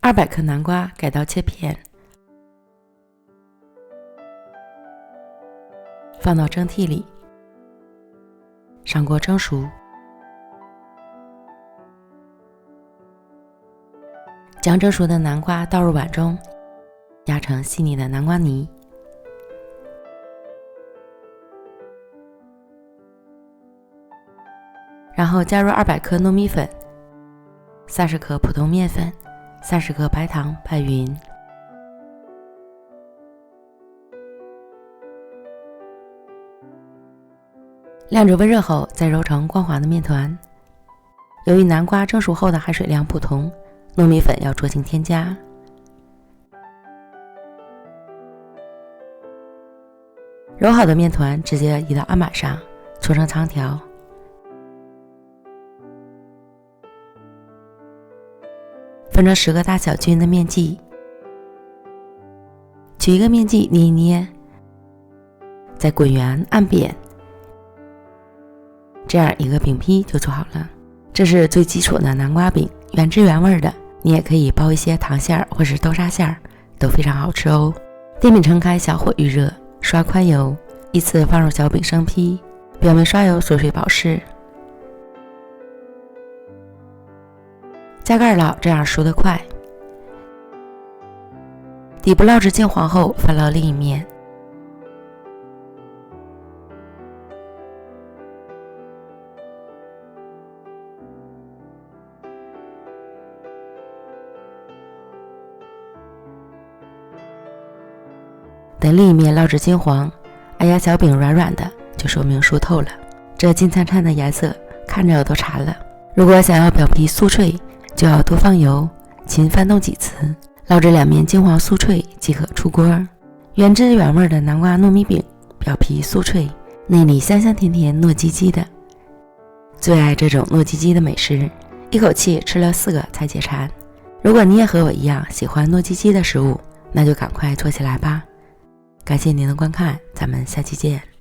200克南瓜改刀切片，放到蒸屉里，上锅蒸熟。将蒸熟的南瓜倒入碗中，压成细腻的南瓜泥。然后加入200克糯米粉、30克普通面粉、30克白糖拌匀。晾着温热后，再揉成光滑的面团。由于南瓜蒸熟后的含水量不同，糯米粉要酌情添加。揉好的面团直接移到案板上，搓成长条。分成10个大小均匀的面剂，取一个面剂捏一捏，再滚圆按扁，这样一个饼坯就做好了。这是最基础的南瓜饼，原汁原味的，你也可以包一些糖馅儿或是豆沙馅儿，都非常好吃哦。电饼撑开，小火预热，刷宽油，依次放入小饼生坯，表面刷油锁水保湿。加盖烙，这样熟得快。底部烙至金黄后，翻烙另一面。等另一面烙至金黄，按压小饼软软的，就说明熟透了。这金灿灿的颜色，看着我都馋了。如果想要表皮酥脆，就要多放油，勤翻动几次，烙至两面金黄酥脆即可出锅。原汁原味的南瓜糯米饼，表皮酥脆，内里香香甜甜糯叽叽的。最爱这种糯叽叽的美食，一口气吃了4个才解馋。如果你也和我一样喜欢糯叽叽的食物，那就赶快做起来吧。感谢您的观看，咱们下期见。